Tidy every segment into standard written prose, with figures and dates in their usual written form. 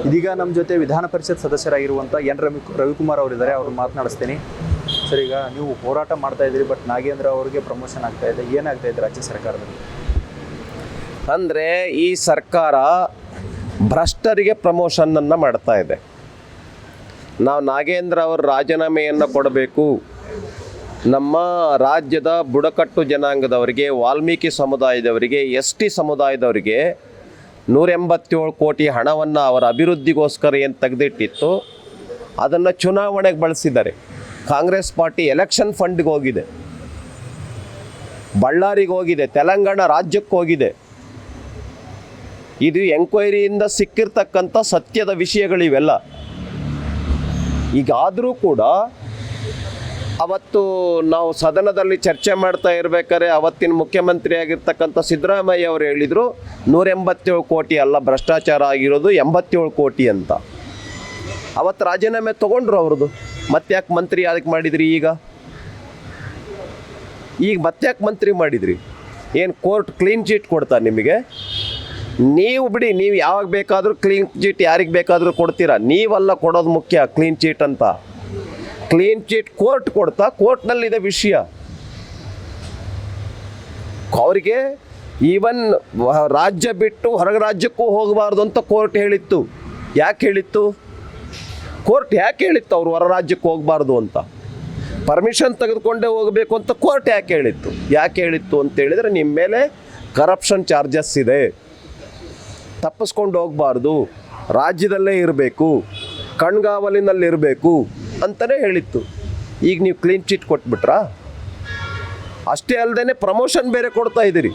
ಇದೀಗ ನಮ್ಮ ಜೊತೆ ವಿಧಾನ ಪರಿಷತ್ ಸದಸ್ಯರಾಗಿರುವಂಥ ಎನ್ ರವಿಕುಮಾರ್ ಅವರಿದ್ದಾರೆ, ಅವ್ರು ಮಾತನಾಡಿಸ್ತೀನಿ. ಸರ್, ಈಗ ನೀವು ಹೋರಾಟ ಮಾಡ್ತಾ ಇದ್ದೀರಿ, ಬಟ್ ನಾಗೇಂದ್ರ ಅವರಿಗೆ ಪ್ರಮೋಷನ್ ಆಗ್ತಾ ಇದೆ, ಏನಾಗ್ತಾ ಇದೆ ರಾಜ್ಯ ಸರ್ಕಾರದಲ್ಲಿ? ಅಂದರೆ ಈ ಸರ್ಕಾರ ಭ್ರಷ್ಟರಿಗೆ ಪ್ರಮೋಷನನ್ನು ಮಾಡ್ತಾ ಇದೆ. ನಾವು ನಾಗೇಂದ್ರ ಅವರು ರಾಜೀನಾಮೆಯನ್ನು ಕೊಡಬೇಕು, ನಮ್ಮ ರಾಜ್ಯದ ಬುಡಕಟ್ಟು ಜನಾಂಗದವರಿಗೆ, ವಾಲ್ಮೀಕಿ ಸಮುದಾಯದವರಿಗೆ, ST ಸಮುದಾಯದವರಿಗೆ 187 ಕೋಟಿ ಹಣವನ್ನು ಅವರ ಅಭಿವೃದ್ಧಿಗೋಸ್ಕರ ಏನು ತೆಗೆದಿಟ್ಟಿತ್ತು ಅದನ್ನು ಚುನಾವಣೆಗೆ ಬಳಸಿದ್ದಾರೆ. ಕಾಂಗ್ರೆಸ್ ಪಾರ್ಟಿ ಎಲೆಕ್ಷನ್ ಫಂಡ್ಗೆ ಹೋಗಿದೆ, ಬಳ್ಳಾರಿಗೆ ಹೋಗಿದೆ, ತೆಲಂಗಾಣ ರಾಜ್ಯಕ್ಕೆ ಹೋಗಿದೆ. ಇದು ಎಂಕ್ವೈರಿಯಿಂದ ಸಿಕ್ಕಿರ್ತಕ್ಕಂಥ ಸತ್ಯದ ವಿಷಯಗಳಿವೆಲ್ಲ. ಈಗಾದರೂ ಕೂಡ ಅವತ್ತು ನಾವು ಸದನದಲ್ಲಿ ಚರ್ಚೆ ಮಾಡ್ತಾ ಇರಬೇಕಾದ್ರೆ ಅವತ್ತಿನ ಮುಖ್ಯಮಂತ್ರಿ ಆಗಿರ್ತಕ್ಕಂಥ ಸಿದ್ದರಾಮಯ್ಯ ಅವರು ಹೇಳಿದರು 187 ಕೋಟಿ ಅಲ್ಲ ಭ್ರಷ್ಟಾಚಾರ ಆಗಿರೋದು, 87 ಕೋಟಿ ಅಂತ. ಅವತ್ತು ರಾಜೀನಾಮೆ ತೊಗೊಂಡ್ರು ಅವ್ರದ್ದು. ಮತ್ತೆ ಯಾಕೆ ಮಂತ್ರಿ ಅದಕ್ಕೆ ಮಾಡಿದ್ರಿ? ಈಗ ಮತ್ತೆ ಯಾಕೆ ಮಂತ್ರಿ ಮಾಡಿದ್ರಿ? ಏನು ಕೋರ್ಟ್ ಕ್ಲೀನ್ ಚೀಟ್ ಕೊಡ್ತಾ ನಿಮಗೆ? ನೀವು ಬಿಡಿ, ನೀವು ಯಾವಾಗ ಬೇಕಾದರೂ ಕ್ಲೀನ್ ಚೀಟ್ ಯಾರಿಗೆ ಬೇಕಾದರೂ ಕೊಡ್ತೀರಾ, ನೀವಲ್ಲ ಕೊಡೋದು ಮುಖ್ಯ ಕ್ಲೀನ್ ಚೀಟ್ ಅಂತ. ಕ್ಲೀನ್ ಚೀಟ್ ಕೋರ್ಟ್ ಕೊಡ್ತಾ, ಕೋರ್ಟ್ನಲ್ಲಿದೆ ವಿಷಯ. ಅವರಿಗೆ ಈವನ್ ರಾಜ್ಯ ಬಿಟ್ಟು ಹೊರಗೆ ರಾಜ್ಯಕ್ಕೂ ಹೋಗಬಾರ್ದು ಅಂತ ಕೋರ್ಟ್ ಹೇಳಿತ್ತು. ಯಾಕೆ ಹೇಳಿತ್ತು? ಕೋರ್ಟ್ ಯಾಕೆ ಹೇಳಿತ್ತು ಅವರು ಹೊರ ರಾಜ್ಯಕ್ಕೆ ಹೋಗಬಾರ್ದು ಅಂತ? ಪರ್ಮಿಷನ್ ತೆಗೆದುಕೊಂಡೇ ಹೋಗಬೇಕು ಅಂತ ಕೋರ್ಟ್ ಯಾಕೆ ಹೇಳಿತ್ತು ಅಂತ ಹೇಳಿದರೆ, ನಿಮ್ಮ ಮೇಲೆ ಕರಪ್ಷನ್ ಚಾರ್ಜಸ್ ಇದೆ, ತಪ್ಪಿಸ್ಕೊಂಡು ಹೋಗಬಾರ್ದು, ರಾಜ್ಯದಲ್ಲೇ ಇರಬೇಕು, ಕಣ್ಗಾವಲಿನಲ್ಲಿರಬೇಕು ಅಂತಲೇ ಹೇಳಿತ್ತು. ಈಗ ನೀವು ಕ್ಲೀನ್ ಚೀಟ್ ಕೊಟ್ಬಿಟ್ರಾ? ಅಷ್ಟೇ ಅಲ್ಲದೆ ಪ್ರಮೋಷನ್ ಬೇರೆ ಕೊಡ್ತಾ ಇದ್ದೀರಿ.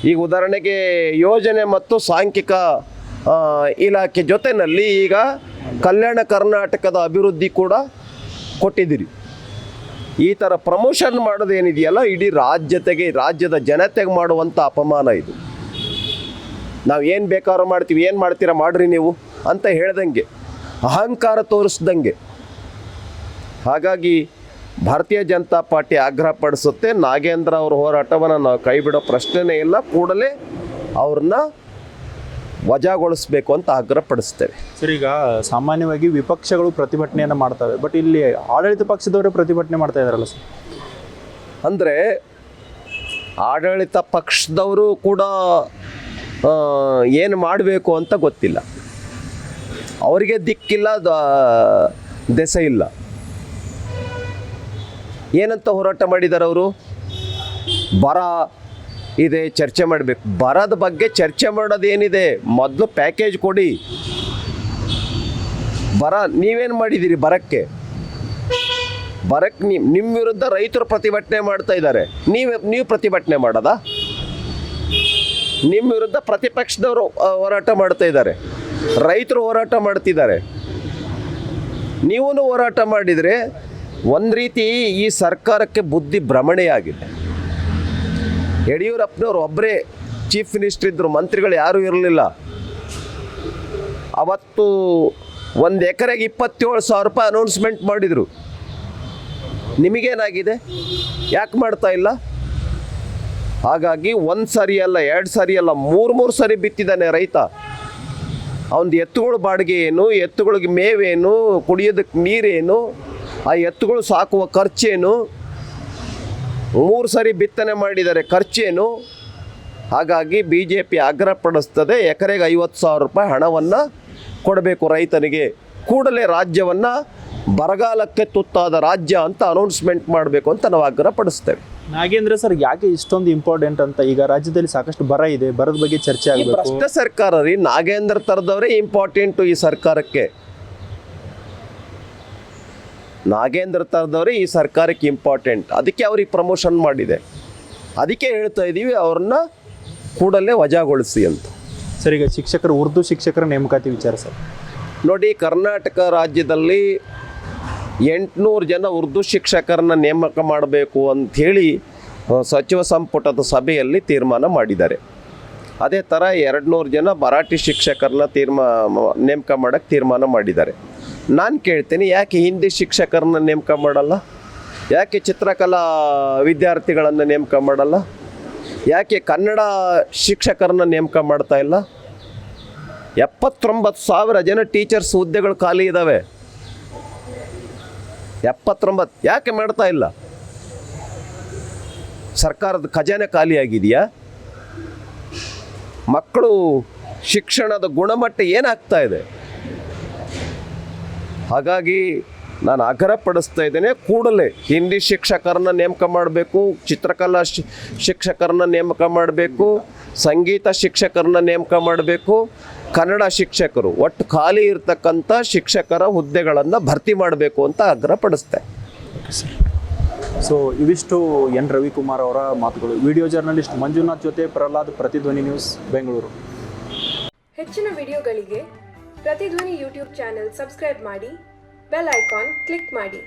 ಈಗ ಉದಾಹರಣೆಗೆ ಯೋಜನೆ ಮತ್ತು ಸಾಂಖ್ಯಿಕ ಇಲಾಖೆ ಜೊತೆಯಲ್ಲಿ ಈಗ ಕಲ್ಯಾಣ ಕರ್ನಾಟಕದ ಅಭಿವೃದ್ಧಿ ಕೂಡ ಕೊಟ್ಟಿದ್ದೀರಿ. ಈ ಥರ ಪ್ರಮೋಷನ್ ಮಾಡೋದೇನಿದೆಯಲ್ಲ, ಇಡೀ ರಾಜ್ಯದ ಜನತೆಗೆ ಮಾಡುವಂಥ ಅಪಮಾನ ಇದು. ನಾವು ಏನು ಬೇಕಾದ್ರೂ ಮಾಡ್ತೀವಿ, ಏನು ಮಾಡ್ತೀರಾ ಮಾಡ್ರಿ ನೀವು ಅಂತ ಹೇಳ್ದಂಗೆ, ಅಹಂಕಾರ ತೋರಿಸ್ದಂಗೆ. ಹಾಗಾಗಿ ಭಾರತೀಯ ಜನತಾ ಪಾರ್ಟಿ ಆಗ್ರಹ ಪಡಿಸುತ್ತೆ, ನಾಗೇಂದ್ರ ಅವರ ಹೋರಾಟವನ್ನು ನಾವು ಕೈ ಬಿಡೋ ಪ್ರಶ್ನೆನೇ ಇಲ್ಲ, ಕೂಡಲೇ ಅವ್ರನ್ನ ವಜಾಗೊಳಿಸಬೇಕು ಅಂತ ಆಗ್ರಹ ಪಡಿಸ್ತೇವೆ. ಸರ್, ಈಗ ಸಾಮಾನ್ಯವಾಗಿ ವಿಪಕ್ಷಗಳು ಪ್ರತಿಭಟನೆಯನ್ನು ಮಾಡ್ತವೆ, ಬಟ್ ಇಲ್ಲಿ ಆಡಳಿತ ಪಕ್ಷದವರೇ ಪ್ರತಿಭಟನೆ ಮಾಡ್ತಾ ಇದ್ದಾರಲ್ಲ ಸರ್? ಅಂದರೆ ಆಡಳಿತ ಪಕ್ಷದವರು ಕೂಡ ಏನು ಮಾಡಬೇಕು ಅಂತ ಗೊತ್ತಿಲ್ಲ, ಅವರಿಗೆ ದಿಕ್ಕಿಲ್ಲ, ದೆಸೆ ಇಲ್ಲ. ಏನಂತ ಹೋರಾಟ ಮಾಡಿದ್ದಾರೆ ಅವರು? ಬರ ಇದೆ, ಚರ್ಚೆ ಮಾಡಬೇಕು. ಬರದ ಬಗ್ಗೆ ಚರ್ಚೆ ಮಾಡೋದೇನಿದೆ? ಮೊದಲು ಪ್ಯಾಕೇಜ್ ಕೊಡಿ. ನೀವೇನು ಮಾಡಿದ್ದೀರಿ ಬರಕ್ಕೆ ನಿಮ್ಮ ವಿರುದ್ಧ ರೈತರು ಪ್ರತಿಭಟನೆ ಮಾಡ್ತಾ ಇದ್ದಾರೆ, ನೀವು ಪ್ರತಿಭಟನೆ ಮಾಡೋದಾ? ನಿಮ್ಮ ವಿರುದ್ಧ ಪ್ರತಿಪಕ್ಷದವರು ಹೋರಾಟ ಮಾಡ್ತಾ ಇದ್ದಾರೆ, ರೈತರು ಹೋರಾಟ ಮಾಡ್ತಿದ್ದಾರೆ. ನೀವೂ ಹೋರಾಟ ಮಾಡಿದರೆ ಒಂದು ರೀತಿ ಈ ಸರ್ಕಾರಕ್ಕೆ ಬುದ್ಧಿ ಭ್ರಮಣೆಯಾಗಿದೆ. ಯಡಿಯೂರಪ್ಪನವ್ರು ಒಬ್ಬರೇ ಚೀಫ್ ಮಿನಿಸ್ಟರ್ ಇದ್ದರು, ಮಂತ್ರಿಗಳು ಯಾರೂ ಇರಲಿಲ್ಲ. ಅವತ್ತು 1 ಎಕರೆಗೆ 27,000 ರೂಪಾಯಿ ಅನೌನ್ಸ್ಮೆಂಟ್ ಮಾಡಿದರು. ನಿಮಗೇನಾಗಿದೆ? ಯಾಕೆ ಮಾಡ್ತಾ ಇಲ್ಲ? ಹಾಗಾಗಿ 1 ಸರಿ ಅಲ್ಲ, 2 ಸರಿ ಅಲ್ಲ, 3 ಸರಿ ಬಿತ್ತಿದ್ದಾನೆ ರೈತ. ಅವನದು ಎತ್ತುಗಳ ಬಾಡಿಗೆ ಏನು, ಎತ್ತುಗಳಿಗೆ ಮೇವೇನು, ಕುಡಿಯೋದಕ್ಕೆ ನೀರೇನು, ಆ ಎತ್ತುಗಳು ಸಾಕುವ ಖರ್ಚೇನು, 3 ಸರಿ ಬಿತ್ತನೆ ಮಾಡಿದ್ದಾರೆ, ಖರ್ಚೇನು? ಹಾಗಾಗಿ BJP ಆಗ್ರಹ ಪಡಿಸ್ತದೆ, ಎಕರೆಗೆ 50,000 ರೂಪಾಯಿ ಹಣವನ್ನು ಕೊಡಬೇಕು ರೈತನಿಗೆ. ಕೂಡಲೇ ರಾಜ್ಯವನ್ನು ಬರಗಾಲಕ್ಕೆ ತುತ್ತಾದ ರಾಜ್ಯ ಅಂತ ಅನೌನ್ಸ್ಮೆಂಟ್ ಮಾಡಬೇಕು ಅಂತ ನಾವು ಆಗ್ರಹ ಪಡಿಸ್ತೇವೆ. ನಾಗೇಂದ್ರ ಸರ್, ಯಾಕೆ ಇಷ್ಟೊಂದು ಇಂಪಾರ್ಟೆಂಟ್ ಅಂತ? ಈಗ ರಾಜ್ಯದಲ್ಲಿ ಸಾಕಷ್ಟು ಬರ ಇದೆ, ಬರದ ಬಗ್ಗೆ ಚರ್ಚೆ ಆಗಬೇಕು. ಭ್ರಷ್ಟ ಸರ್ಕಾರ ರೀ, ನಾಗೇಂದ್ರ ಥರದವರೇ ಇಂಪಾರ್ಟೆಂಟು ಈ ಸರ್ಕಾರಕ್ಕೆ. ನಾಗೇಂದ್ರ ಥರದವರೇ ಈ ಸರ್ಕಾರಕ್ಕೆ ಇಂಪಾರ್ಟೆಂಟ್. ಅದಕ್ಕೆ ಅವ್ರಿಗೆ ಪ್ರಮೋಷನ್ ಮಾಡಿದೆ. ಅದಕ್ಕೆ ಹೇಳ್ತಾ ಇದ್ದೀವಿ, ಅವ್ರನ್ನ ಕೂಡಲೇ ವಜಾಗೊಳಿಸಿ ಅಂತ. ಸರ್, ಈಗ ಉರ್ದು ಶಿಕ್ಷಕರ ನೇಮಕಾತಿ ವಿಚಾರ ಸರ್ ನೋಡಿ, ಕರ್ನಾಟಕ ರಾಜ್ಯದಲ್ಲಿ 800 ಜನ ಉರ್ದು ಶಿಕ್ಷಕರನ್ನ ನೇಮಕ ಮಾಡಬೇಕು ಅಂಥೇಳಿ ಸಚಿವ ಸಂಪುಟದ ಸಭೆಯಲ್ಲಿ ತೀರ್ಮಾನ ಮಾಡಿದ್ದಾರೆ. ಅದೇ ಥರ 200 ಜನ ಮರಾಠಿ ಶಿಕ್ಷಕರನ್ನ ನೇಮಕ ಮಾಡೋಕ್ಕೆ ತೀರ್ಮಾನ ಮಾಡಿದ್ದಾರೆ. ನಾನು ಕೇಳ್ತೀನಿ, ಯಾಕೆ ಹಿಂದಿ ಶಿಕ್ಷಕರನ್ನ ನೇಮಕ ಮಾಡಲ್ಲ? ಯಾಕೆ ಚಿತ್ರಕಲಾ ವಿದ್ಯಾರ್ಥಿಗಳನ್ನು ನೇಮಕ ಮಾಡಲ್ಲ? ಯಾಕೆ ಕನ್ನಡ ಶಿಕ್ಷಕರನ್ನ ನೇಮಕ ಮಾಡ್ತಾ ಇಲ್ಲ? 79,000 ಜನ ಟೀಚರ್ಸ್ ಹುದ್ದೆಗಳು ಖಾಲಿ ಇದ್ದಾವೆ. 79 ಯಾಕೆ ಮಾಡ್ತಾ ಇಲ್ಲ? ಸರ್ಕಾರದ ಖಜಾನೆ ಖಾಲಿಯಾಗಿದೆಯಾ? ಮಕ್ಕಳು ಶಿಕ್ಷಣದ ಗುಣಮಟ್ಟ ಏನಾಗ್ತಾ ಇದೆ? ಹಾಗಾಗಿ ನಾನು ಆಗ್ರಹಪಡಿಸ್ತಾ ಇದ್ದೇನೆ, ಕೂಡಲೇ ಹಿಂದಿ ಶಿಕ್ಷಕರನ್ನ ನೇಮಕ ಮಾಡಬೇಕು, ಚಿತ್ರಕಲಾ ಶಿಕ್ಷಕರನ್ನ ನೇಮಕ ಮಾಡಬೇಕು, ಸಂಗೀತ ಶಿಕ್ಷಕರನ್ನ ನೇಮಕ ಮಾಡಬೇಕು, ಕನ್ನಡ ಶಿಕ್ಷಕರು ಒಟ್ಟು ಖಾಲಿ ಇರತಕ್ಕಂಥ ಶಿಕ್ಷಕರ ಹುದ್ದೆಗಳನ್ನು ಭರ್ತಿ ಮಾಡಬೇಕು ಅಂತ ಆಗ್ರಹಪಡಿಸ್ತೆ. ಸೊ ಇವಿಷ್ಟು ಎನ್ ರವಿಕುಮಾರ್ ಅವರ ಮಾತುಗಳು. ವಿಡಿಯೋ ಜರ್ನಲಿಸ್ಟ್ ಮಂಜುನಾಥ್ ಜೊತೆ ಪ್ರಹ್ಲಾದ್, ಪ್ರತಿಧ್ವನಿ ನ್ಯೂಸ್, ಬೆಂಗಳೂರು. ಹೆಚ್ಚಿನ ವಿಡಿಯೋಗಳಿಗೆ ಪ್ರತಿಧ್ವನಿ ಯೂಟ್ಯೂಬ್ ಚಾನೆಲ್ ಸಬ್ಸ್ಕ್ರೈಬ್ ಮಾಡಿ, ಬೆಲ್ ಐಕಾನ್ ಕ್ಲಿಕ್ ಮಾಡಿ.